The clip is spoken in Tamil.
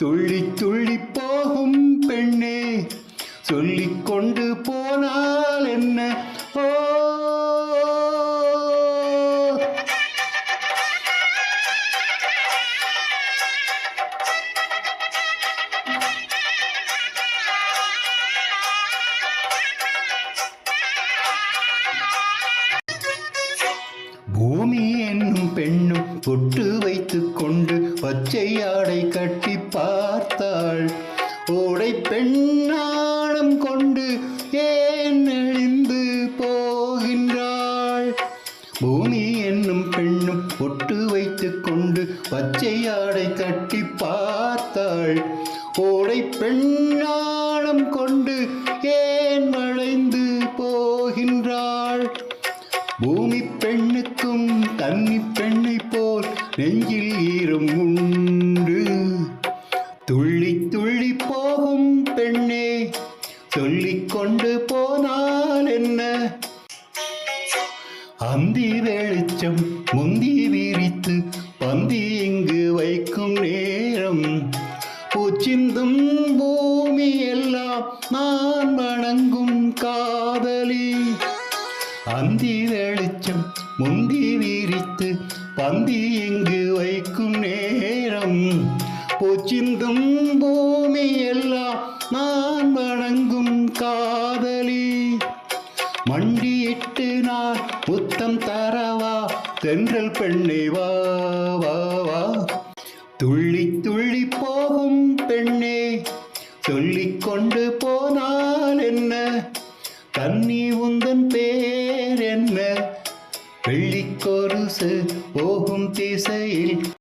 துள்ளி துள்ளி போகும் பெண்ணே சொல்லிக் கொண்டு போனால் என்ன? ஓ பூமி என்னும் பெண்ணும் பொட்டு வைத்துக் கொண்டு பச்சை ஆடை கட்டி பார்த்தாள். ஓடை பெண்ணாடம் கொண்டு ஏன் நெளிந்து போகின்றாள்? பூமி என்னும் பெண்ணும் பொட்டு வைத்துக் கொண்டு பச்சை ஆடை கட்டி பார்த்தாள். ஓடை பெண்ணாடம் கொண்டு ஏன் வளைந்து போகின்றாள்? பூமி பெண்ணுக்கும் கன்னி பெண்ணை போல் நெஞ்சில் ஈரம் உண்டு. துள்ளி துள்ளி போகும் பெண்ணே சொல்லிக் கொண்டு போனால் என்ன? அந்தி வெளிச்சம் முந்தி விரித்து பந்தி இங்கு வைக்கும் நேரம், பூச்சிந்தும் பூமி எல்லாம் நான் வணங்கும் காதலி. அந்தி வெளிச்சம் முந்தி விரித்து பந்தி இங்கு வைக்கும் நேரம், பூச்சிந்தும் பூமி எல்லாம் நான் வணங்கும் காதலி. மண்டியிட்டு நான் முத்தம் தரவா தென்றல் பெண்ணை வா வா வா. துள்ளி துள்ளி போகும் பெண்ணே சொல்லிக் கொண்டு